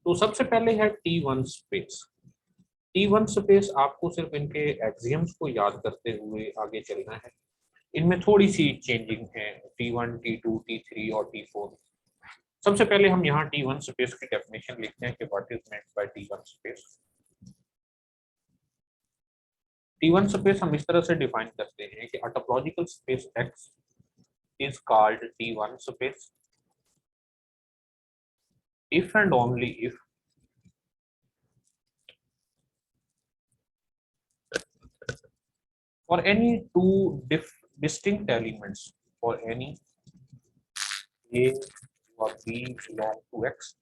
तो सबसे पहले है T1 स्पेस। T1 स्पेस आपको सिर्फ इनके एक्सियम्स को याद करते हुए आगे चलना है। इनमें थोड़ी सी चेंजिंग है, T1, T2, T3 और T4। सबसे पहले हम यहाँ T1 स्पेस की डेफिनेशन लिखते हैं कि what is meant by T1 space. T1 space हम इस तरह से डिफाइन करते हैं कि अ topological space X is called T1 space if and only if for any two distinct elements, for any A or B belong to X,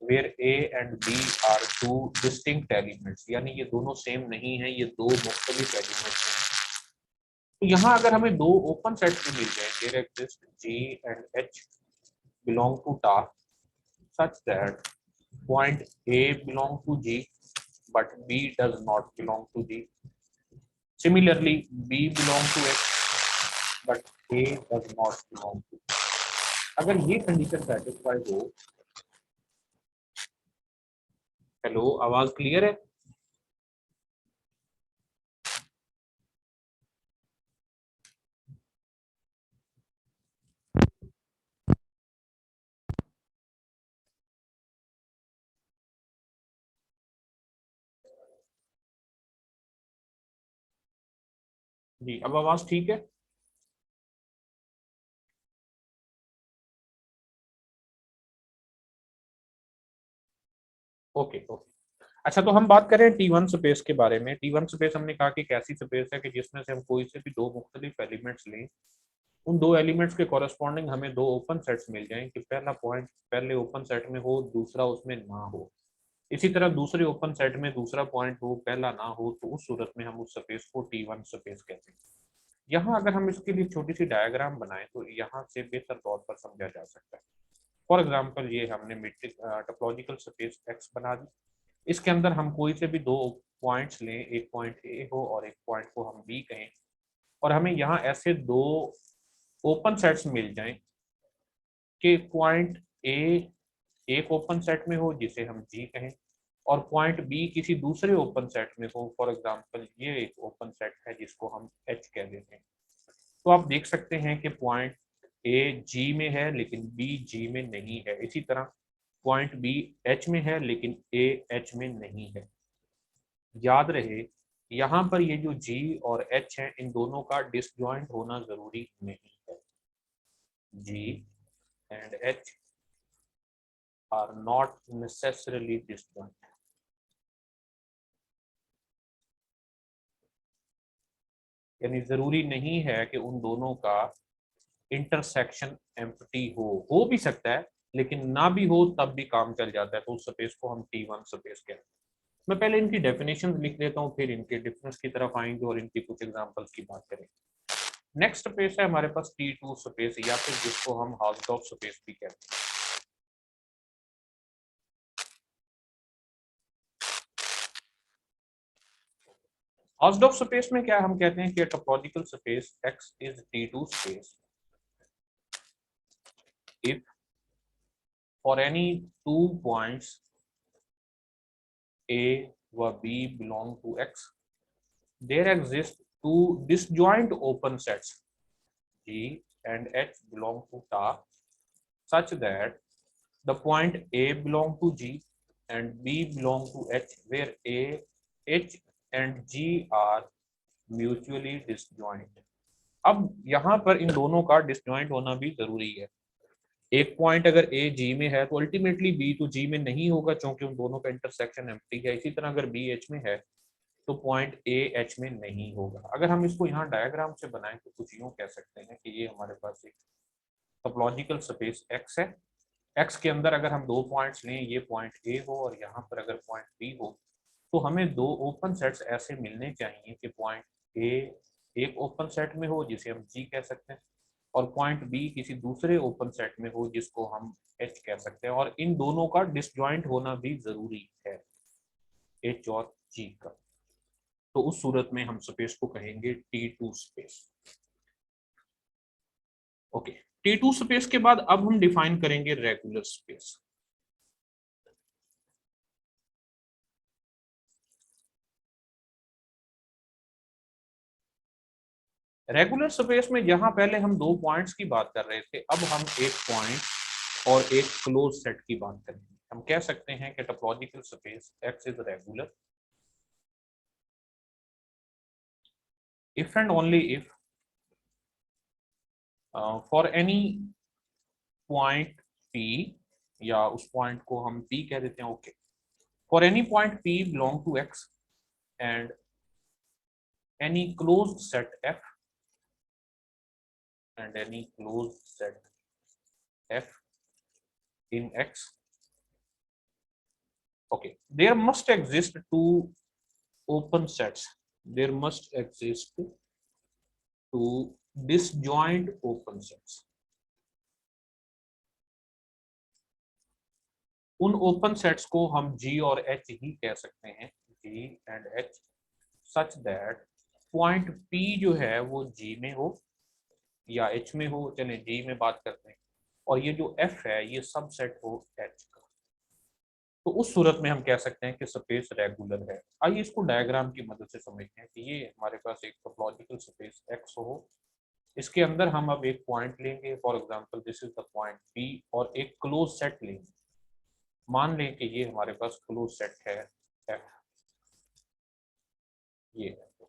where A and B are two distinct elements, यानी ये दोनों same नहीं है, ये दो मुख्तलिफ elements हैं। तो यहाँ अगर हमें दो ओपन सेट्स में मिल जाए, there exist G and H belong to task such that point A belong to G but B does not belong to G. Similarly, B belong to X but A does not belong to X. अगर ये condition satisfy हो, hello आवाज clear है? जी, अब आवाज ठीक है? Okay okay. अच्छा, तो हम बात करें T1 स्पेस के बारे में। T1 स्पेस हमने कहा कि एक ऐसी स्पेस है कि जिसमें से हम कोई से भी दो मुख्तलिफ एलिमेंट्स लें, उन दो एलिमेंट्स के कॉरेस्पॉन्डिंग हमें दो ओपन सेट्स मिल जाएं कि पहला पॉइंट पहले ओपन सेट में हो, दूसरा उसमें ना हो। इसी तरह दूसरे ओपन सेट में दूसरा पॉइंट हो, पहला ना हो, तो उस सूरत में हम उस स्पेस को T1 स्पेस कहते हैं। यहाँ अगर हम इसके लिए छोटी सी डायग्राम बनाएं तो यहाँ से बेहतर तौर पर समझा जा सकता है। फॉर एग्जाम्पल, ये हमने मीट्रिक टोपोलॉजिकल स्पेस एक्स बना दी। इसके अंदर हम कोई से भी दो पॉइंट्स लें, एक पॉइंट ए हो और एक पॉइंट को हम बी कहें, और हमें यहाँ ऐसे दो ओपन सेट्स मिल जाएं कि पॉइंट ए एक ओपन सेट में हो जिसे हम जी कहें, और पॉइंट बी किसी दूसरे ओपन सेट में हो। फॉर एग्जांपल, ये एक ओपन सेट है जिसको हम एच कह देते हैं। तो आप देख सकते हैं कि पॉइंट ए जी में है लेकिन बी जी में नहीं है। इसी तरह पॉइंट बी एच में है लेकिन ए एच में नहीं है। याद रहे, यहाँ पर ये जो जी और एच है, इन दोनों का डिसजॉइंट होना जरूरी नहीं है। G and H are not necessarily disjoint. यानी जरूरी नहीं है कि उन दोनों का इंटरसेक्शन एम्प्टी हो भी सकता है, लेकिन ना भी हो तब भी काम चल जाता है। तो उस स्पेस को हम T1 स्पेस कहते हैं। मैं पहले इनकी डेफिनेशन लिख देता हूँ, फिर इनके डिफरेंस की तरफ आएंगे और इनकी कुछ एग्जांपल्स की बात करेंगे। नेक्स्ट स्पेस है हमारे पास T2 स्पेस, या फिर जिसको हम हाउसडॉफ स्पेस भी कहते हैं। हाउसडॉफ स्पेस में क्या हम कहते हैं कि topological space X is T2 space if for any two points A व B belong to X, there exist two disjoint open sets G and H belong to TA such that the point A belong to G and B belong to H, where A, H and G are mutually disjoint. अब यहाँ पर इन दोनों का disjoint होना भी जरूरी है। एक पॉइंट अगर ए जी में है तो अल्टीमेटली बी तो जी में नहीं होगा, क्योंकि उन दोनों का इंटरसेक्शन एम्प्टी है। इसी तरह अगर बी एच में है तो पॉइंट ए एच में नहीं होगा। अगर हम इसको यहाँ डायग्राम से बनाएं तो कुछ यूं कह सकते हैं कि ये हमारे पास एक टोपोलॉजिकल स्पेस एक्स है। एक्स के अंदर अगर हम दो पॉइंट्स लें, ये पॉइंट ए हो और यहाँ पर अगर पॉइंट बी हो, तो हमें दो ओपन सेट्स ऐसे मिलने चाहिए कि पॉइंट ए एक ओपन सेट में हो जिसे हम जी कह सकते हैं, और पॉइंट बी किसी दूसरे ओपन सेट में हो जिसको हम एच कह सकते हैं, और इन दोनों का डिसजॉइंट होना भी जरूरी है, एच और जी का। तो उस सूरत में हम स्पेस को कहेंगे T2 space. Okay, T2 space के बाद अब हम डिफाइन करेंगे रेगुलर स्पेस। रेगुलर स्पेस में जहां पहले हम दो पॉइंट्स की बात कर रहे थे, अब हम एक पॉइंट और एक क्लोज सेट की बात करेंगे। हम कह सकते हैं कि topological space X is regular if and only if for any point P, या उस पॉइंट को हम P कह देते हैं, okay, for any point P belong to X and any closed set F and any closed set F in X, okay, there must exist two open sets, there must exist two disjoint open sets. उन open sets को हम G और H ही कह सकते हैं, G and H, such that point P जो है वो G में हो या H में हो, चले G में बात करते हैं, और ये जो F है ये सबसेट हो H का। तो उस सूरत में हम कह सकते हैं कि स्पेस रेगुलर है। आइए इसको डायग्राम की मदद से समझते हैं कि ये हमारे पास एक टोपोलॉजिकल स्पेस X हो, इसके अंदर हम अब एक पॉइंट लेंगे, for example this is the point P, और एक क्लोज सेट लेंगे। मान लें कि ये हमारे पास क्लोज सेट है F, ये है।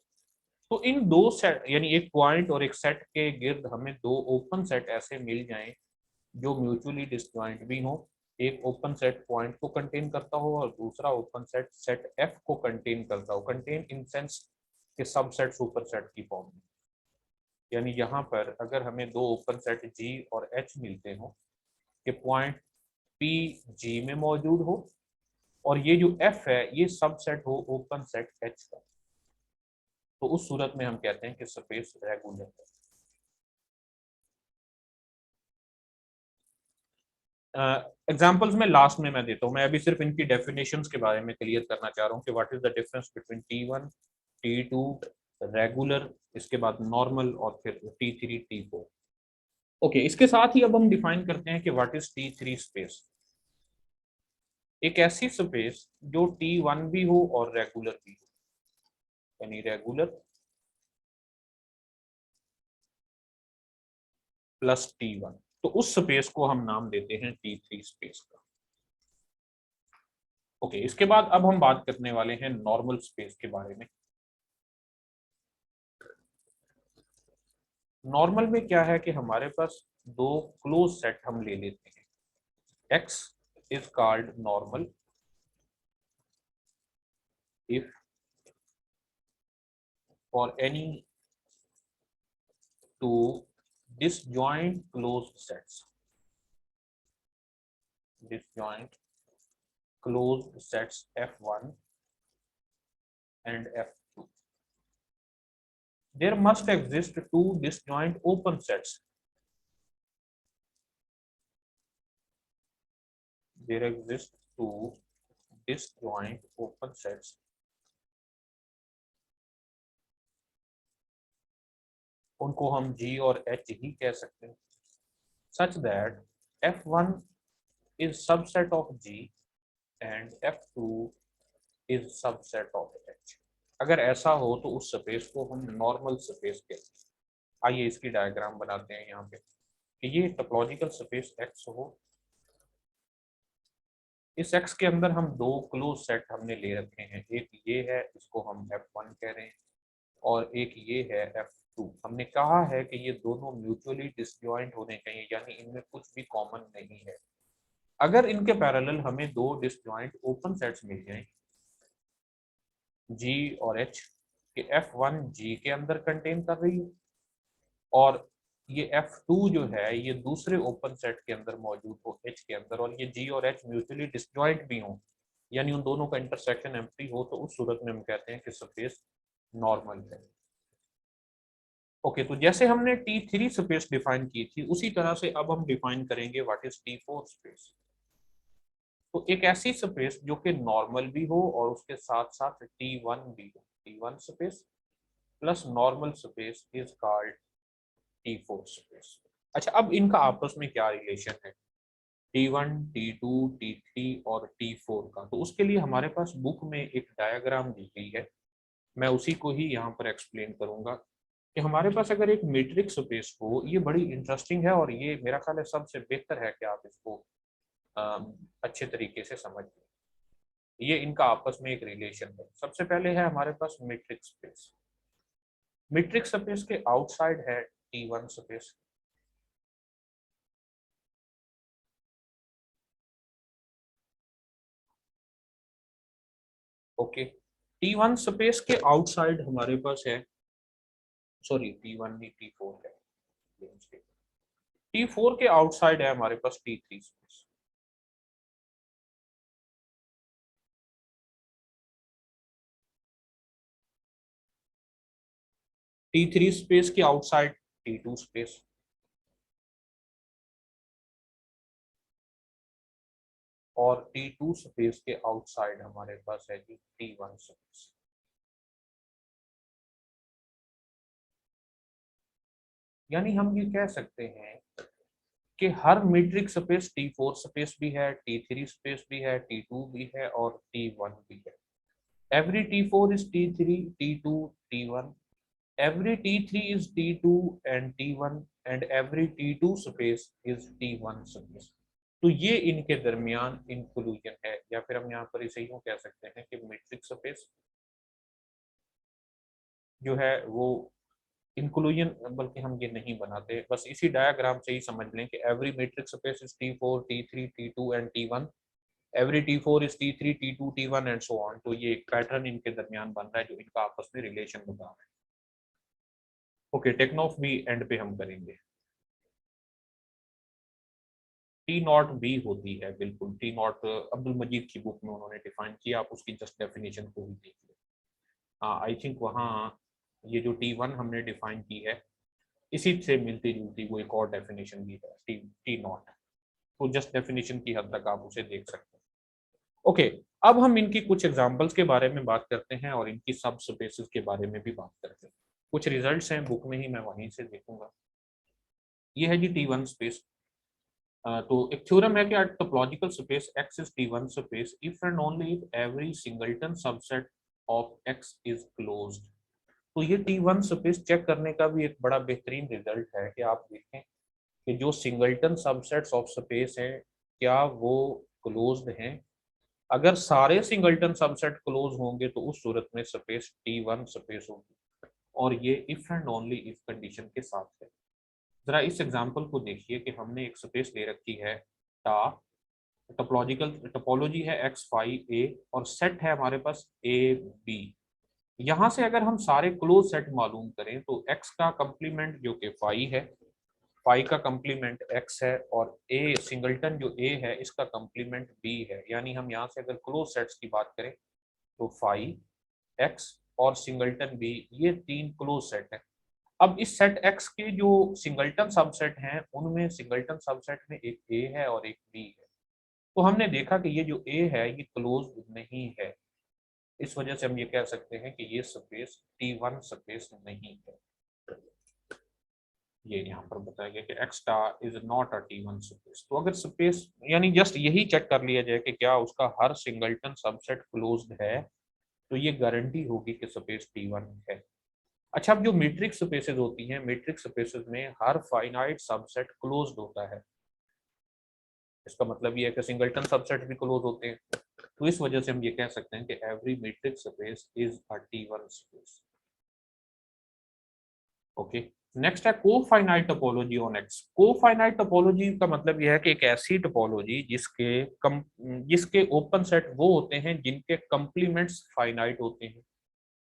तो इन दो सेट यानी एक पॉइंट और एक सेट के गिर्द हमें दो ओपन सेट ऐसे मिल जाएं जो म्यूचुअली डिसजॉइंट भी हो। एक ओपन सेट पॉइंट को कंटेन करता हो और दूसरा ओपन सेट सेट F को कंटेन करता हो। कंटेन इन सेंस के सबसेट सुपर सेट की फॉर्म में, यानी यहाँ पर अगर हमें दो ओपन सेट G और H मिलते हो कि पॉइंट P G में मौजूद हो और ये जो F है ये सबसेट हो ओपन सेट H का, तो उस सूरत में हम कहते हैं कि स्पेस रेगुलर है। एग्जांपल्स में लास्ट में मैं देता हूँ, मैं अभी सिर्फ इनकी डेफिनेशंस के बारे में क्लियर करना चाह रहा हूँ कि what is the difference between T1 T2 regular, इसके बाद नॉर्मल और फिर T3 T4। ओके, इसके साथ ही अब हम डिफाइन करते हैं कि व्हाट इज T3 स्पेस। एक ऐसी स्पेस जो T1 भी हो और रेगुलर भी हो, यानी रेगुलर प्लस T1, तो उस स्पेस को हम नाम देते हैं T3 स्पेस का। ओके, इसके बाद अब हम बात करने वाले हैं नॉर्मल स्पेस के बारे में। नॉर्मल में क्या है कि हमारे पास दो क्लोज सेट हम ले लेते हैं। X is called normal if for any two disjoint closed sets, disjoint closed sets F1 and F2, there must exist two disjoint open sets, there exist two disjoint open sets उनको हम G और H ही कह सकते हैं, such that F1 is subset of G and F2 is subset of H। अगर ऐसा हो तो उस स्पेस को हम नॉर्मल स्पेस कहते हैं। आइए इसकी डायग्राम बनाते हैं यहाँ पे कि ये टोपोलॉजिकल स्पेस X हो, इस X के अंदर हम दो क्लोज सेट हमने ले रखे हैं, एक ये है इसको हम F1 कह रहे हैं और एक ये है F2। हमने कहा है कि ये दोनों म्यूचुअली डिसजॉइंट होने चाहिए, यानी इनमें कुछ भी कॉमन नहीं है। अगर इनके पैरेलल हमें दो डिसजॉइंट ओपन सेट्स मिल जाएं G और H, कि F1 G के अंदर कंटेन कर रही है और ये F2 जो है ये दूसरे ओपन सेट के अंदर मौजूद हो H के अंदर, और ये G और H म्यूचुअली डिसजॉइंट भी हो, यानी उन दोनों का इंटरसेक्शन एम्प्टी हो, तो उस सूरत में हम कहते हैं कि स्पेस नॉर्मल है। ओके, तो जैसे हमने T3 स्पेस डिफाइन की थी उसी तरह से अब हम डिफाइन करेंगे व्हाट इज T4 स्पेस। तो एक ऐसी स्पेस जो कि नॉर्मल भी हो और उसके साथ साथ T1 भी हो, T1 space plus normal space is called T4 space. अच्छा, अब इनका आपस में क्या रिलेशन है T1 T2 T3 और T4 का, तो उसके लिए हमारे पास बुक में एक डायग्राम दी गई है, मैं उसी को ही यहाँ पर एक्सप्लेन करूंगा कि हमारे पास अगर एक मीट्रिक स्पेस हो, ये बड़ी इंटरेस्टिंग है और ये मेरा ख्याल है सबसे बेहतर है कि आप इसको अच्छे तरीके से समझ लें। ये इनका आपस में एक रिलेशन है। सबसे पहले है हमारे पास मीट्रिक स्पेस। मीट्रिक स्पेस के आउटसाइड है T1 space. Okay, T1 space के आउटसाइड हमारे पास है, सॉरी T1 नहीं T4 है, T4 के आउटसाइड है हमारे पास T3 स्पेस। T3 स्पेस के आउटसाइड T2 स्पेस। और T2 स्पेस के आउटसाइड हमारे पास है जी T1 स्पेस। यानी हम ये कह सकते हैं कि हर मीट्रिक स्पेस T4 स्पेस भी है, T3 स्पेस भी है, T2 भी है और T1 भी है। Every T4 is T3, T2, T1. Every T3 is T2 and T1 and every T2 space is T1 space. तो ये इनके दरमियान इंक्लूजन है, या फिर हम यहाँ पर इसे यूं कह सकते हैं कि मीट्रिक स्पेस जो है वो इंक्लूजन, बल्कि हम ये नहीं बनाते, बस इसी डायग्राम से ही समझ लें कि every matrix space is T4, T3, T2 and T1, every T4 is T3, T2, T1 and so on. तो ये एक पैटर्न इनके दरमियान बन रहा है जो इनका आपस में रिलेशन बता रहा है। ओके, टेक्नॉफ भी एंड पे हम करेंगे। टी नॉट बी होती है, बिल्कुल टी नॉट अब्दुल मजीद की बुक में उन्होंने डिफाइन किया, आप उसकी जस्ट डेफिनेशन को ही देखिए। आई थिंक वहाँ ये जो T1 हमने डिफाइन की है इसी से मिलती जुलती वो एक और डेफिनेशन भी है टी नॉट। तो जस्ट डेफिनेशन की हद तक आप उसे देख सकते हैं। ओके, अब हम इनकी कुछ एग्जांपल्स के बारे में बात करते हैं और इनकी सब स्पेसेस के बारे में भी बात करते हैं। कुछ रिजल्ट्स हैं बुक में ही, मैं वहीं से देखूंगा। ये है जी T1 स्पेस। तो एक थ्योरम है कि topological space X is T1 space if and only if every singleton subset of X is closed. तो ये T1 स्पेस चेक करने का भी एक बड़ा बेहतरीन रिजल्ट है कि आप देखें कि जो सिंगलटन सबसेट्स ऑफ स्पेस हैं क्या वो क्लोज्ड हैं। अगर सारे सिंगलटन सबसेट क्लोज होंगे तो उस सूरत में स्पेस T1 स्पेस होगी, और ये if and only if condition के साथ है। जरा इस एग्जांपल को देखिए कि हमने एक स्पेस ले रखी है टा, टोपोलॉजिकल टोपोलॉजी है X5A और सेट है हमारे पास AB। यहाँ से अगर हम सारे क्लोज सेट मालूम करें तो X का कंप्लीमेंट जो कि फाई है, फाई का कंप्लीमेंट X है, और A सिंगलटन जो A है इसका कंप्लीमेंट B है। यानी हम यहाँ से अगर क्लोज सेट्स की बात करें तो फाई, X और सिंगलटन B, ये तीन क्लोज सेट है। अब इस सेट X के जो सिंगलटन सबसेट हैं उनमें सिंगलटन सबसेट में एक A है और एक B है। तो हमने देखा कि ये जो A है ये क्लोज नहीं है, इस वजह से हम ये कह सकते हैं कि ये स्पेस T1 स्पेस नहीं है। ये यहाँ पर बताया गया कि X star is not a T1 space. तो अगर स्पेस यानी जस्ट यही चेक कर लिया जाए कि क्या उसका हर सिंगलटन सबसेट क्लोज्ड है, तो ये गारंटी होगी कि स्पेस T1 है। अच्छा, अब जो मैट्रिक स्पेसेस होती हैं, मैट्रिक स्पेसेस में हर फाइनाइट सबसेट क्लोज्ड होता है। इसका मतलब ये है कि सिंगलटन सबसेट भी क्लोज होते हैं। तो इस वजह से हम ये कह सकते हैं कि every matric space is a T1 space. Okay, next है कोफाइनाइट टोपोलॉजी ऑन X। कोफाइनाइट टोपोलॉजी का मतलब यह है कि एक ऐसी टोपोलॉजी जिसके ओपन सेट वो होते हैं जिनके कंप्लीमेंट्स फाइनाइट होते हैं,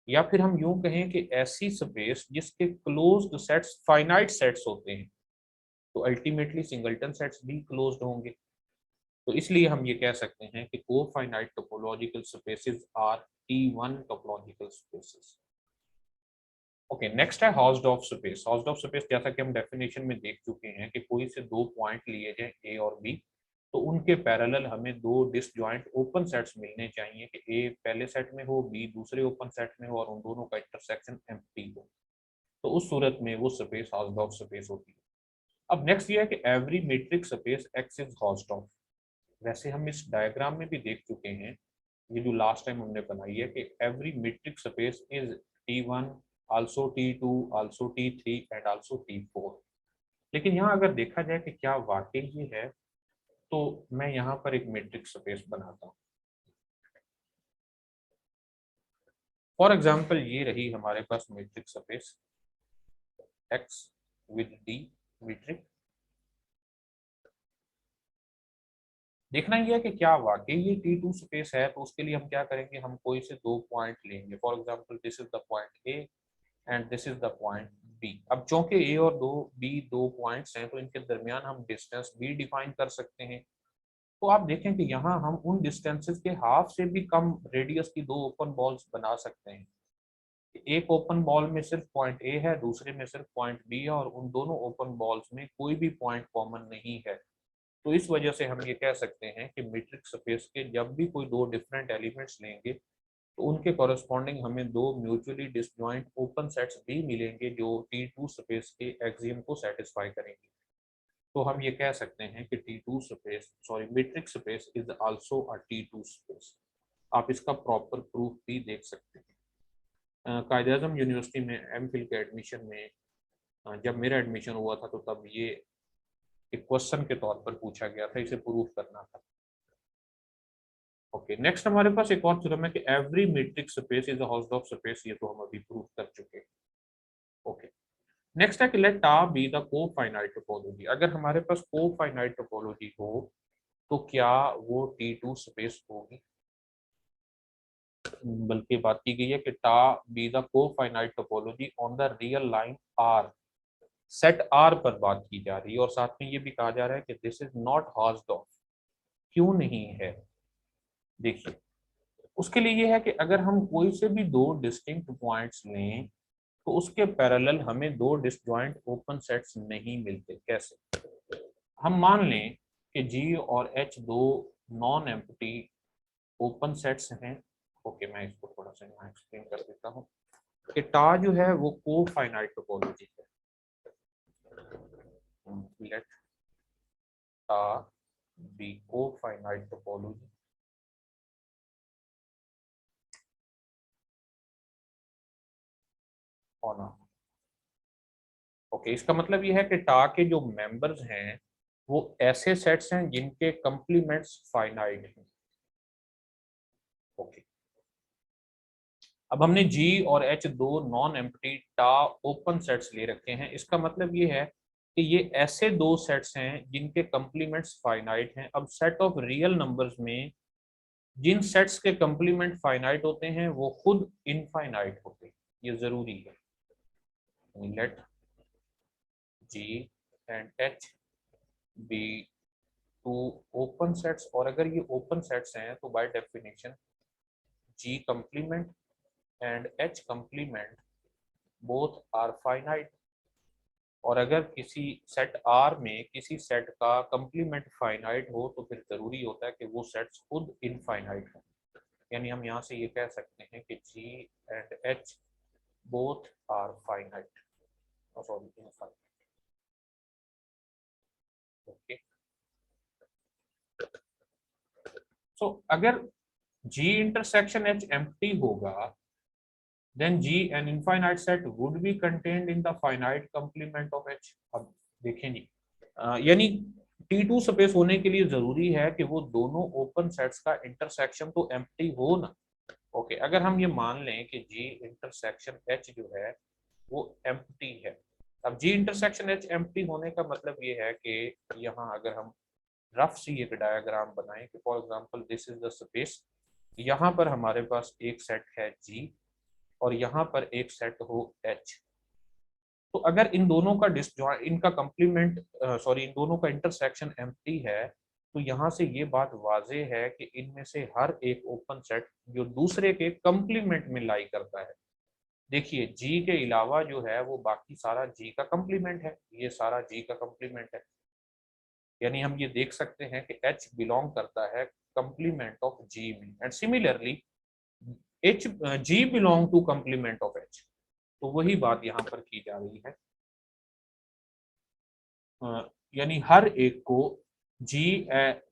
या फिर हम यूं कहें कि ऐसी स्पेस जिसके क्लोज्ड सेट्स फाइनाइट सेट्स होते हैं। तो अल्टीमेटली सिंगलटन सेट्स भी क्लोज्ड होंगे। तो इसलिए हम ये कह सकते हैं कि cofinite topological spaces are T1 topological spaces. Okay, next है हाउस्डॉर्फ स्पेस। हाउस्डॉर्फ स्पेस जैसा कि हम डेफिनेशन में देख चुके हैं कि कोई से दो पॉइंट लिए जाए A और B, तो उनके पैरेलल हमें दो डिसजॉइंट ओपन सेट्स मिलने चाहिए कि A पहले सेट में हो, B दूसरे ओपन सेट में हो और उन दोनों का इंटरसेक्शन एम्प्टी हो। तो उस सूरत में वो स्पेस हाउस्डॉर्फ स्पेस होती है। अब नेक्स्ट ये है कि every metric space X is Hausdorff. वैसे हम इस डायग्राम में भी देख चुके हैं, ये जो लास्ट टाइम हमने बनाई है कि every metric space is T1 also T2, also T3 and also T4। लेकिन यहाँ अगर देखा जाए कि क्या वाकई ये है, तो मैं यहाँ पर एक मैट्रिक्स स्पेस बनाता हूँ। फॉर एग्जाम्पल ये रही हमारे पास matrix space X with D matrix. देखना ही है कि क्या वाकई ये T2 स्पेस है, तो उसके लिए हम क्या करेंगे, हम कोई से दो पॉइंट लेंगे। For example this is the point A and this is the point B। अब चूंकि A और B दो पॉइंट्स हैं, तो इनके दरमियान हम डिस्टेंस भी डिफाइन कर सकते हैं। तो आप देखें कि यहाँ हम उन डिस्टेंसेस के हाफ से भी कम रेडियस की दो ओपन बॉल्स बना सकते हैं। एक ओपन बॉल में सिर्फ पॉइंट ए है, दूसरे में सिर्फ पॉइंट बी है, और उन दोनों ओपन बॉल्स में कोई भी पॉइंट कॉमन नहीं है। तो इस वजह से हम ये कह सकते हैं कि मैट्रिक्स स्पेस के जब भी कोई दो डिफरेंट एलिमेंट्स लेंगे, तो उनके कॉरेस्पॉन्डिंग हमें दो म्यूचुअली डिसजॉइंट ओपन सेट्स भी मिलेंगे जो T2 स्पेस के एक्सियम को सेटिस्फाई करेंगे। तो हम ये कह सकते हैं कि matrix space is also a T2 space. आप इसका प्रॉपर प्रूफ भी देख सकते हैं। कायद-ए-आज़म यूनिवर्सिटी में एमफिल के एडमिशन में जब मेरा एडमिशन हुआ था, तो तब ये एक क्वेश्चन के तौर पर पूछा गया था, इसे प्रूफ करना था। ओके, नेक्स्ट हमारे पास एक और थ्योरम है कि every matrix space is a Hausdorff space. ये तो हम अभी प्रूफ कर चुके हैं। ओके, नेक्स्ट है कि लेट टा बी द कोफाइनाइट टोपोलॉजी। अगर हमारे पास कोफाइनाइट टोपोलॉजी हो, तो क्या वो T2 स्पेस होगी? बल्कि बात की गई है कि tau be the cofinite topology on the real line R. Set R पर बात की जा रही है, और साथ में ये भी कहा जा रहा है कि दिस इज नॉट हाउसडॉफ। क्यों नहीं है? देखिए, उसके लिए ये है कि अगर हम कोई से भी दो डिस्टिंक्ट पॉइंट्स लें, तो उसके पैरेलल हमें दो डिसजॉइंट ओपन सेट्स नहीं मिलते। कैसे? हम मान लें कि G और H दो नॉन एम्प्टी ओपन सेट्स हैं। ओके, मैं इसको थोड़ा सा यहाँ एक्सप्लेन कर देता हूँ कि टा जो है वो कोफाइनाइट टोपोलॉजी है। लेट टा बी कोफाइनाइट टोपोलॉजी। ओके, इसका मतलब ये है कि टा के जो मेंबर्स हैं वो ऐसे सेट्स हैं जिनके कंप्लीमेंट्स फाइनाइट हैं। ओके, अब हमने G और H दो नॉन एम्प्टी टा ओपन सेट्स ले रखे हैं। इसका मतलब ये है कि ये ऐसे दो सेट्स हैं जिनके कंप्लीमेंट्स फाइनाइट हैं। अब सेट ऑफ रियल नंबर्स में जिन सेट्स के कंप्लीमेंट फाइनाइट होते हैं वो खुद इनफाइनाइट होते हैं। ये जरूरी है। Let G and H be to open sets, और अगर ये ओपन सेट्स हैं तो by definition G complement and H complement both are finite. और अगर किसी सेट R में किसी सेट का कंप्लीमेंट फाइनाइट हो, तो फिर जरूरी होता है कि वो सेट्स खुद इनफाइनाइट हो। यानी हम यहाँ से ये कह सकते हैं कि G and H both are finite, sorry infinite. Okay, so अगर G इंटरसेक्शन H एम्प्टी होगा, then G an infinite set would be contained in the finite complement of H। अब देखें जी, यानी T2 स्पेस होने के लिए जरूरी है कि वो दोनों ओपन सेट्स का इंटरसेक्शन तो एम्प्टी हो ना। ओके, अगर हम ये मान लें कि G इंटरसेक्शन H जो है वो एम्प्टी है। अब G इंटरसेक्शन H एम्प्टी होने का मतलब ये है कि यहाँ अगर हम रफ सी एक डायग्राम बनाएं कि for example this is the space, यहाँ पर हमारे पास एक सेट है G और यहाँ पर एक सेट हो H। तो अगर इन दोनों का डिसजॉइंट, इनका कंप्लीमेंट इन दोनों का इंटरसेक्शन एम्प्टी है, तो यहाँ से ये बात वाजे है कि इनमें से हर एक ओपन सेट जो दूसरे के कंप्लीमेंट में लाई करता है। देखिए, G के अलावा जो है वो बाकी सारा G का कंप्लीमेंट है, ये सारा G का कंप्लीमेंट है। यानी हम ये देख सकते हैं कि H बिलोंग करता है कंप्लीमेंट ऑफ G में, and similarly G belong to complement of H। तो वही बात यहाँ पर की जा रही है। यानी हर एक को G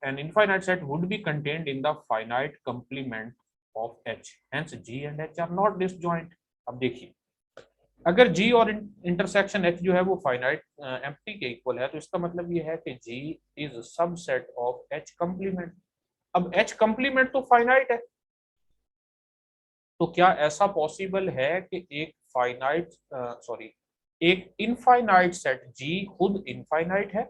an infinite set would be contained in the finite complement of H, hence G and H are not disjoint। अब देखिए, अगर G और इंटरसेक्शन H जो है वो फाइनाइट एम्प्टी के इक्वल है, तो इसका मतलब ये है कि G is subset of H complement. अब H कंप्लीमेंट तो फाइनाइट है, तो क्या ऐसा पॉसिबल है कि एक फाइनाइट सॉरी एक इनफाइनाइट सेट G खुद इनफाइनाइट है,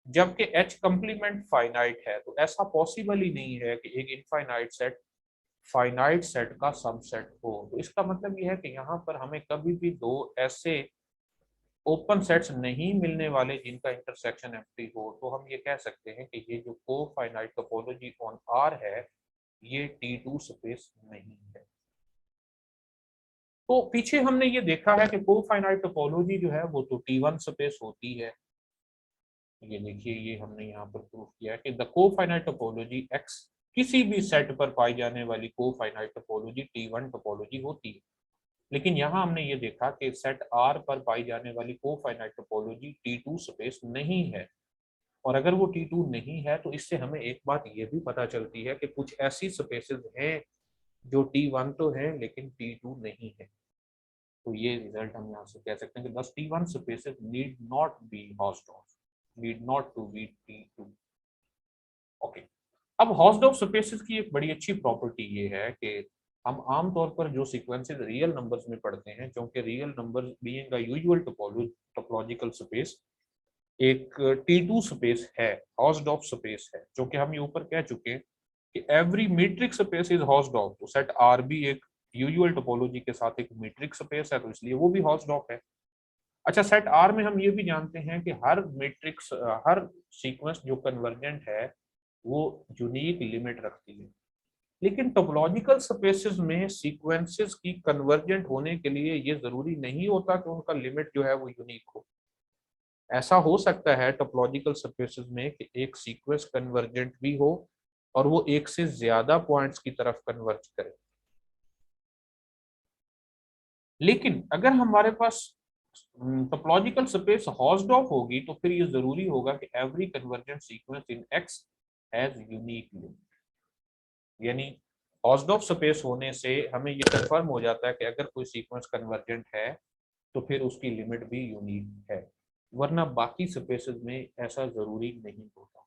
जबकि H कंप्लीमेंट फाइनाइट है? तो ऐसा पॉसिबल ही नहीं है कि एक इनफाइनाइट सेट फाइनाइट सेट का सबसेट हो। तो इसका मतलब यह है कि यहाँ पर हमें कभी भी दो ऐसे ओपन सेट्स नहीं मिलने वाले जिनका इंटरसेक्शन एम्प्टी हो। तो हम ये कह सकते हैं कि ये जो कोफाइनाइट टोपोलॉजी ऑन आर है, ये T2 स्पेस नहीं है। तो पीछे हमने ये देखा है कि कोफाइनाइट टोपोलॉजी जो है वो तो T1 स्पेस होती है। ये देखिए, ये हमने यहाँ पर प्रूफ किया है कि द कोफाइनाइट टोपोलॉजी X किसी भी सेट पर पाई जाने वाली कोफाइनाइट टोपोलॉजी T1 टोपोलॉजी होती है। लेकिन यहाँ हमने ये देखा कि सेट R पर पाई जाने वाली कोफाइनाइट टोपोलॉजी T2 स्पेस नहीं है। और अगर वो T2 नहीं है, तो इससे हमें एक बात ये भी पता चलती है कि कुछ ऐसी स्पेसेस हैं जो T1 तो है लेकिन T2 नहीं है। तो ये रिजल्ट हम यहाँ से कह सकते हैं कि बस T1 spaces need not be Hausdorff, need not to be T2। Okay, अब हॉस्टॉफ स्पेसेस की एक बड़ी अच्छी प्रॉपर्टी ये है कि हम आमतौर पर जो सीक्वेंसेस रियल नंबर्स में पढ़ते हैं, क्योंकि real numbers being a usual topological space एक T2 स्पेस है, हॉस्डॉफ स्पेस है, जो कि हम ये ऊपर कह चुके हैं कि एवरी मीट्रिक स्पेस इज हॉस्डॉफ। तो सेट आर भी एक यूजुअल टोपोलॉजी के साथ एक मीट्रिक स्पेस है, तो इसलिए वो भी हॉस्डॉफ है। अच्छा, सेट आर में हम ये भी जानते हैं कि हर मैट्रिक्स, हर सीक्वेंस जो कन्वर्जेंट है वो यूनिक लिमिट रखती है। लेकिन टोपोलॉजिकल स्पेसेस में सीक्वेंसेस की कन्वर्जेंट होने के लिए ये जरूरी नहीं होता कि उनका लिमिट जो है वो यूनिक हो। ऐसा हो सकता है टोपोलॉजिकल स्पेसेस में कि एक सीक्वेंस कन्वर्जेंट भी हो और वो एक से ज्यादा पॉइंट्स की तरफ कन्वर्ज करे। लेकिन अगर हमारे पास टोपोलॉजिकल स्पेस हॉस्डॉफ होगी, तो फिर ये जरूरी होगा कि every convergent sequence in x has unique limit. यानी हॉस्डॉफ स्पेस होने से हमें ये कंफर्म हो जाता है कि अगर कोई सीक्वेंस कन्वर्जेंट है तो फिर उसकी लिमिट भी यूनिक है, वरना बाकी स्पेसेस में ऐसा जरूरी नहीं होता।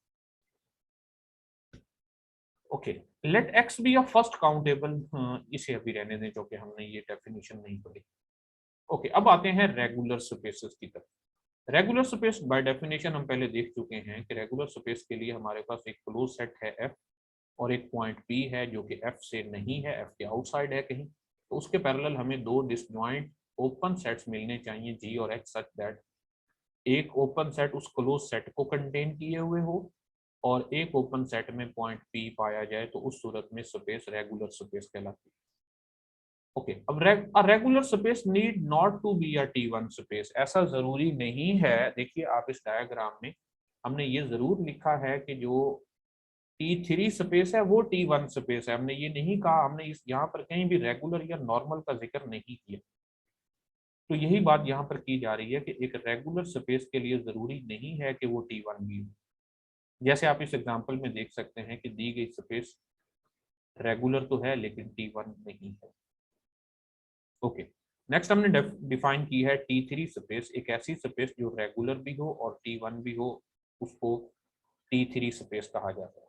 Okay, let X be a first countable, इसे अभी रहने दें जो कि हमने ये डेफिनेशन नहीं पढ़ी। ओके, अब आते हैं रेगुलर स्पेसेस की तरफ। रेगुलर स्पेस बाय डेफिनेशन हम पहले देख चुके हैं कि रेगुलर स्पेस के लिए हमारे पास एक क्लोज सेट है F और एक पॉइंट P है जो कि F से नहीं है, F के आउटसाइड है कहीं। तो उसके पैरेलल हमें दो डिसजॉइंट ओपन सेट्स मिलने चाहिए G और H सच दैट एक ओपन सेट उस क्लोज सेट को कंटेन किए हुए हो और एक ओपन सेट में पॉइंट P पाया जाए, तो उस सूरत में स्पेस रेगुलर स्पेस कहलाती है। ओके, अब regular space need not to be a T1 space, ऐसा जरूरी नहीं है। देखिए आप इस डायग्राम में हमने ये जरूर लिखा है कि जो T3 स्पेस है वो T1 स्पेस है। हमने ये नहीं कहा, हमने इस यहाँ पर कहीं भी रेगुलर या नॉर्मल का जिक्र नहीं किया। तो यही बात यहाँ पर की जा रही है कि एक रेगुलर स्पेस के लिए जरूरी नहीं है कि वो T1 भी हो। जैसे आप इस एग्जांपल में देख सकते हैं कि दी गई स्पेस रेगुलर तो है लेकिन T1 नहीं है। ओके, नेक्स्ट हमने डिफाइन की है T3 स्पेस, एक ऐसी स्पेस जो रेगुलर भी हो और T1 भी हो, उसको T3 स्पेस कहा जाता है।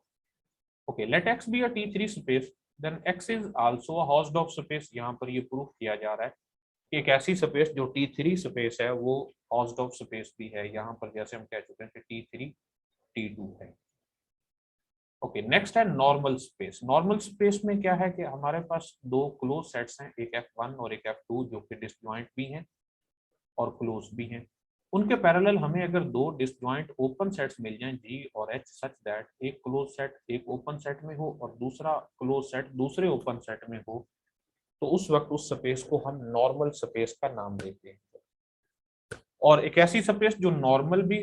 Okay, let X be a T3 space, then X is also a Hausdorff space. यहाँ पर ये प्रूफ किया जा रहा है कि एक ऐसी स्पेस जो T3 स्पेस है वो हॉस्डॉफ स्पेस भी है। यहाँ पर जैसे हम कह चुके हैं कि T3 T2 है। ओके, नेक्स्ट है नॉर्मल स्पेस। नॉर्मल स्पेस में क्या है कि हमारे पास दो क्लोज सेट्स हैं, एक F1 और एक F2, जो कि डिसजॉइंट भी हैं और क्लोज भी हैं। उनके पैरेलल हमें अगर दो डिसजॉइंट ओपन सेट्स मिल जाएं G और H सच दैट एक क्लोज सेट एक ओपन सेट में हो और दूसरा क्लोज सेट दूसरे ओपन सेट में हो, तो उस वक्त उस स्पेस को हम नॉर्मल स्पेस का नाम देते हैं। और एक ऐसी स्पेस जो नॉर्मल भी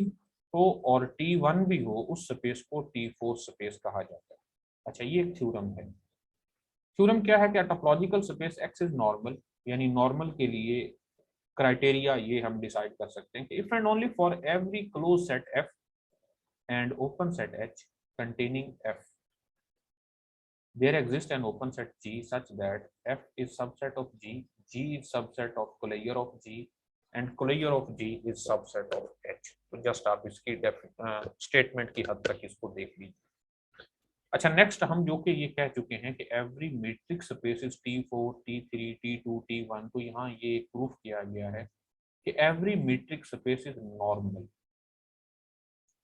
हो और T1 भी हो, उस स्पेस को T4 स्पेस कहा जाता है। अच्छा, ये एक थ्योरम है। थ्योरम क्या है कि topological space X is normal, यानी नॉर्मल के लिए क्राइटेरिया ये हम डिसाइड कर सकते हैं कि if and only for every close set F and open set H containing F there exists an open set G such that F is subset of G, G is subset of Collier of G and Collier of G is subset of H। तो just आप इसकी statement की हद तक इसको देख लीजिए। अच्छा, नेक्स्ट हम जो कि ये कह चुके हैं कि every metric space is T4, T3, T2, T1। तो यहाँ ये प्रूफ किया गया है कि every metric space is normal.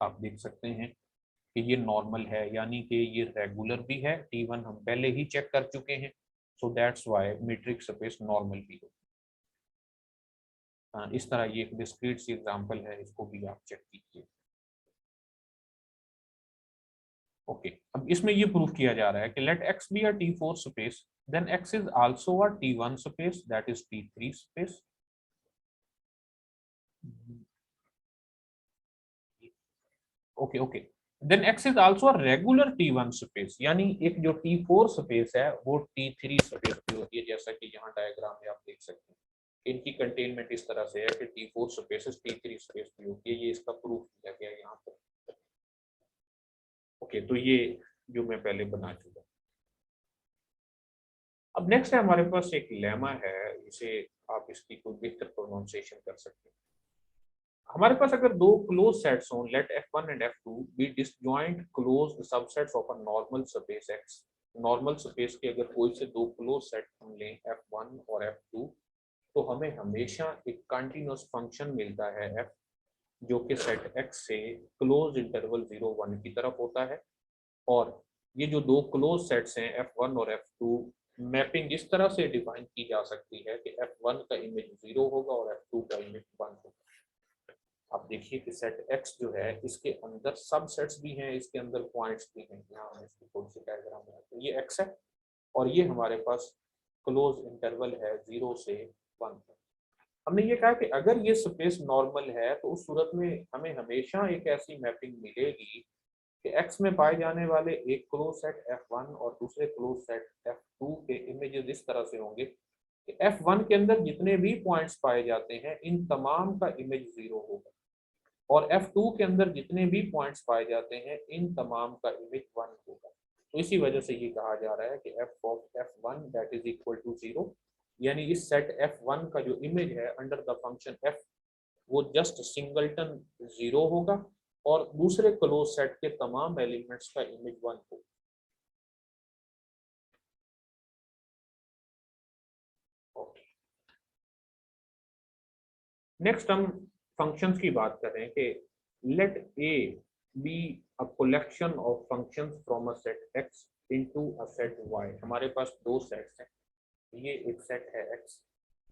आप देख सकते हैं कि ये नॉर्मल है, यानी कि ये रेगुलर भी है। T1 हम पहले ही चेक कर चुके हैं, so that's why metric space normal भी है। इस तरह ये एक डिस्क्रीट सी एग्जांपल है, इसको भी आप चेक कीजिए। ओके, अब इसमें ये प्रूफ किया जा रहा है कि let X be a T4 space, then X is also a T1 space, that is T3 space. Okay okay, then X is also a regular T1 space, यानी एक जो T4 स्पेस है वो T3 स्पेस भी होती है, जैसा कि यहाँ डायग्राम में आप देख सकते हैं। इनकी कंटेनमेंट इस तरह से है कि T4 स्पेस T3 स्पेस भी होती है, ये इसका प्रूफ किया गया है यहाँ पर। ओके, तो ये जो मैं पहले बना चुका। अब नेक्स्ट है हमारे पास एक लेमा है, इसे आप इसकी कोई बेहतर प्रोनाउंसिएशन कर सकते हैं। हमारे पास अगर दो क्लोज सेट्स हों, let F1 and F2 be disjoint closed subsets of a normal space X। Normal space के अगर कोई से दो क्लोज सेट हम लें F1 और F2, तो हमें हमेशा एक कंटीन्यूअस फंक्शन मिलता है F, जो कि सेट X से क्लोज इंटरवल 0, 1 की तरफ होता है। और ये जो दो क्लोज सेट्स हैं F1 और F2, मैपिंग इस तरह से डिफाइन की जा सकती है कि F1 का इमेज 0 होगा और F2 का इमेज 1 होगा। आप देखिए कि सेट X जो है इसके अंदर सब सेट्स भी हैं, इसके अंदर पॉइंट्स भी हैं। यहाँ हम इसकी थोड़ी सी डायग्राम बनाते हैं। तो ये X है और ये हमारे पास क्लोज इंटरवल है 0 से 1 तक। हमने ये कहा कि अगर ये स्पेस नॉर्मल है तो उस सूरत में हमें हमेशा एक ऐसी मैपिंग मिलेगी कि X में पाए जाने वाले एक क्लोज सेट F1 और दूसरे क्लोज सेट F2 के इमेजेस इस तरह से होंगे कि F1 के अंदर जितने भी पॉइंट्स पाए जाते हैं इन तमाम का इमेज 0 होगा, और F2 के अंदर जितने भी पॉइंट्स पाए जाते हैं इन तमाम का इमेज 1 होगा। तो इसी वजह से ये कहा जा रहा है कि f of F1 that is equal to 0, यानी इस सेट F1 का जो इमेज है अंडर द फंक्शन F वो जस्ट सिंगलटन 0 होगा और दूसरे क्लोज सेट के तमाम एलिमेंट्स का इमेज 1 होगा। नेक्स्ट हम फंक्शंस की बात कर रहे हैं कि let A be a collection of functions from a set X into a set Y। हमारे पास दो सेट्स हैं, ये एक सेट है X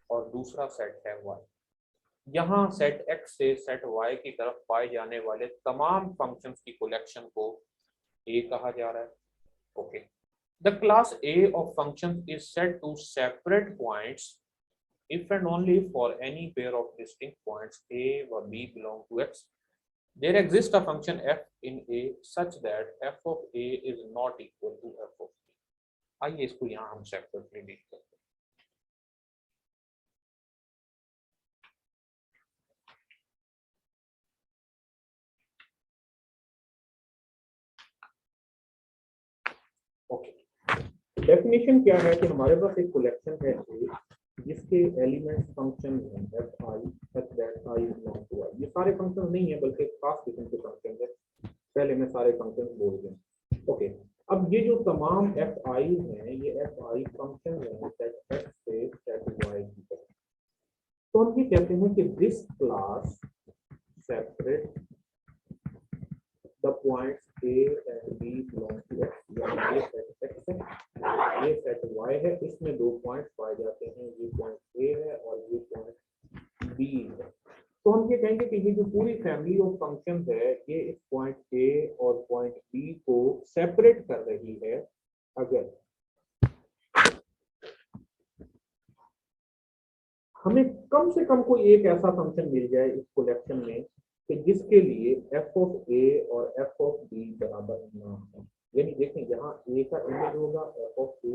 और दूसरा सेट है Y। यहाँ सेट X से सेट Y की तरफ पाए जाने वाले तमाम फंक्शंस की कलेक्शन को A कहा जा रहा है। Okay, the class A of functions is set to separate points if and only for any pair of distinct points A or B belong to X, there exists a function f in A such that f of A is not equal to f of B। आइए इसको यहाँ हम separately deal करते हैं। Okay, definition क्या है कि हमारे पास एक कलेक्शन है A जिसके एलिमेंट्स फंक्शन हैं f I such that I belong to I। ये सारे फंक्शन नहीं है बल्कि खास किस्म के फंक्शन है, पहले मैं सारे फंक्शन बोल दूं। ओके, अब ये जो तमाम f I हैं ये f I फंक्शन है सेट X से सेट Y की तरफ। तो हम ये कहते हैं कि this class separate the points A and B belong to X, यानी ये सेट X है, ये सेट Y है, इसमें दो पॉइंट्स पाए जाते हैं, ये पॉइंट A है और ये पॉइंट B है। तो हम ये कहेंगे कि ये जो पूरी फैमिली ऑफ फंक्शंस है ये इस पॉइंट A और पॉइंट B को सेपरेट कर रही है। अगर हमें कम से कम कोई एक ऐसा फंक्शन मिल जाए इस कलेक्शन में कि जिसके लिए f of A और f of B बराबर ना हो, यानी देखें यहाँ A का इमेज होगा f of A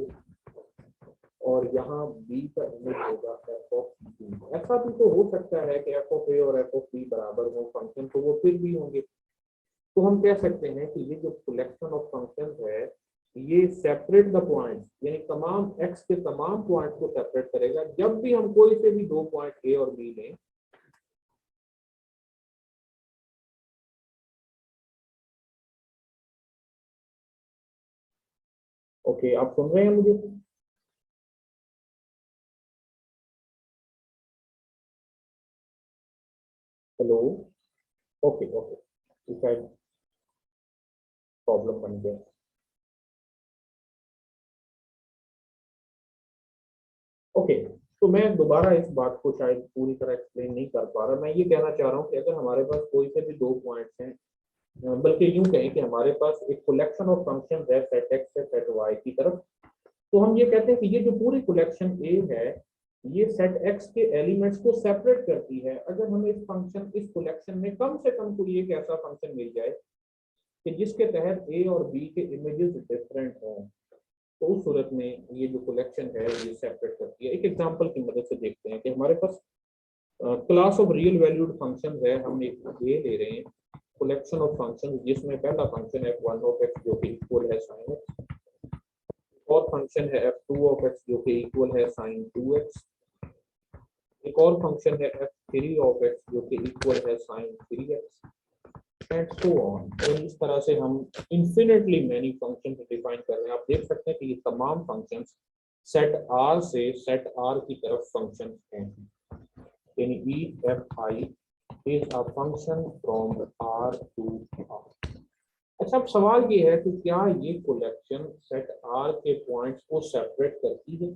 और यहाँ B का इमेज होगा f of B। ऐसा भी तो हो सकता है कि f of A और f of B बराबर हो फंक्शन, तो वो फिर भी होंगे। तो हम कह सकते हैं कि ये जो कलेक्शन ऑफ फंक्शंस है ये सेपरेट द पॉइंट्स, यानी तमाम x के तमाम पॉइंट को सेपरेट करेगा जब भी हम कोई से भी दो पॉइंट a और b लें। ओके, आप सुन रहे हैं मुझे? हेलो। ओके ओके, शायद प्रॉब्लम बन गया। ओके, तो मैं दोबारा इस बात को शायद पूरी तरह एक्सप्लेन नहीं कर पा रहा। मैं ये कहना चाह रहा हूँ कि अगर हमारे पास कोई से भी दो पॉइंट्स हैं, बल्कि यूं कहें कि हमारे पास एक कलेक्शन ऑफ फंक्शन है सेट एक्स से सेट वाई की तरफ, तो हम ये कहते हैं कि ये जो पूरी कलेक्शन ए है ये सेट एक्स के एलिमेंट्स को सेपरेट करती है। अगर हमें इस कलेक्शन में कम से कम कोई एक ऐसा फंक्शन मिल जाए कि जिसके तहत ए और बी के इमेजेस डिफरेंट हों, तो उस सूरत में ये जो कलेक्शन है ये सेपरेट करती है। एक एग्जांपल की मदद से देखते हैं कि हमारे पास class of real valued function है। हम एक ए ले रहे हैं, कलेक्शन ऑफ फंक्शन, जिसमें पहला फंक्शन है f1 ऑफ x जो कि इक्वल है sin x, और फंक्शन है f2 ऑफ x जो कि इक्वल है sin 2x, एक और फंक्शन है f3 ऑफ x जो कि इक्वल है sin 3x, and so on. और इस तरह से हम इन्फिनिटली मैनी फंक्शन डिफाइन कर रहे हैं। आप देख सकते हैं कि ये तमाम फंक्शंस सेट R से सेट R की तरफ फंक्शन हैं, यानी EFI is a function from R to R। अच्छा, अब सवाल ये है कि क्या ये कलेक्शन सेट R के पॉइंट्स को सेपरेट करती है?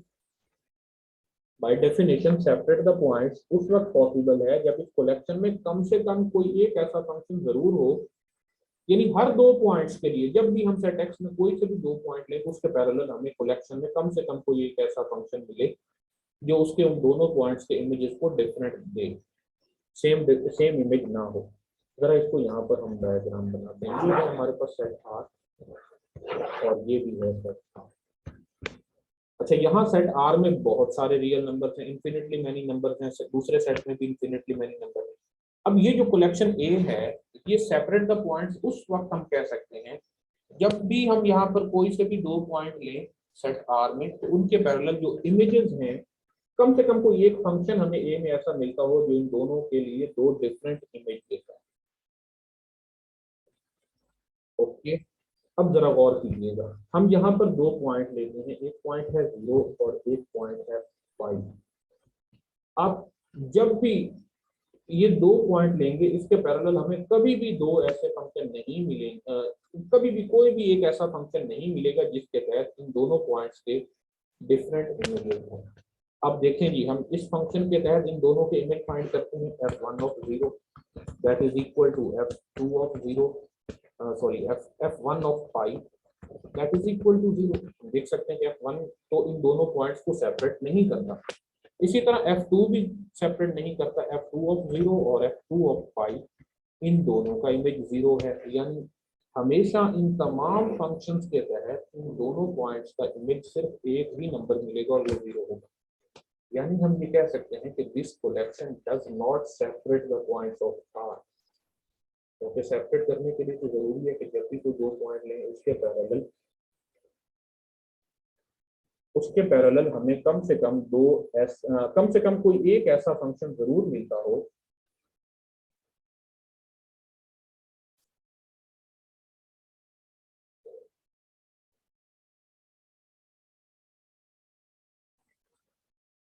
By definition separate the points उस वक्त पॉसिबल है जब इस कलेक्शन में कम से कम कोई एक ऐसा फंक्शन जरूर हो, यानी हर दो पॉइंट्स के लिए जब भी हम सेट एक्स में कोई से भी दो पॉइंट लें उसके पैरेलल हमें कलेक्शन में कम से कम कोई एक ऐसा फंक्शन मिले जो उसके उन दोनों पॉइंट्स के इमेजेस को डिफरेंट दे, सेम इमेज ना हो। जरा इसको यहाँ पर हम डायग्राम बनाते हैं। ये है हमारे पास सेट आर और ये भी है सेट आर। अच्छा, यहाँ सेट आर में बहुत सारे रियल नंबर्स हैं, इन्फिनिटली मैनी नंबर्स हैं, दूसरे सेट में भी इन्फिनिटली मैनी नंबर हैं। अब ये जो कलेक्शन ए है ये सेपरेट द पॉइंट्स उस वक्त हम कह सकते हैं जब भी हम यहाँ पर कोई से भी दो पॉइंट लें सेट आर में, तो उनके पैरेलल जो इमेजेस हैं कम से कम कोई एक फंक्शन हमें ए में ऐसा मिलता हो जो इन दोनों के लिए दो डिफरेंट इमेज देता है। ओके, अब जरा गौर कीजिएगा, हम यहाँ पर दो पॉइंट लेते हैं, एक पॉइंट है 0 और एक पॉइंट है 5। आप जब भी ये दो पॉइंट लेंगे इसके पैरेलल हमें कभी भी दो ऐसे फंक्शन नहीं मिलेंगे, कभी भी कोई भी एक ऐसा फंक्शन नहीं मिलेगा जिसके तहत इन दोनों पॉइंट्स के डिफरेंट इमेजेस हों। अब देखें जी, हम इस फंक्शन के तहत इन दोनों के इमेज फाइंड करते हैं, f1 of 0 that is equal to f2 of 0, sorry f1 of 5 that is equal to 0। देख सकते हैं कि f1 तो इन दोनों पॉइंट्स को सेपरेट नहीं करता, इसी तरह f2 भी सेपरेट नहीं करता। f2 ऑफ 0 और f2 ऑफ 5 इन दोनों का इमेज 0 है, यानी हमेशा इन तमाम फंक्शंस के तहत इन दोनों पॉइंट्स का इमेज सिर्फ एक ही नंबर मिलेगा और वो 0 होगा। यानी हम ये कह सकते हैं कि this collection does not separate the points of R। क्योंकि सेपरेट करने के लिए तो जरूरी है कि जब भी कोई दो पॉइंट लें उसके पैरेलल हमें कम से कम कोई एक ऐसा फंक्शन जरूर मिलता हो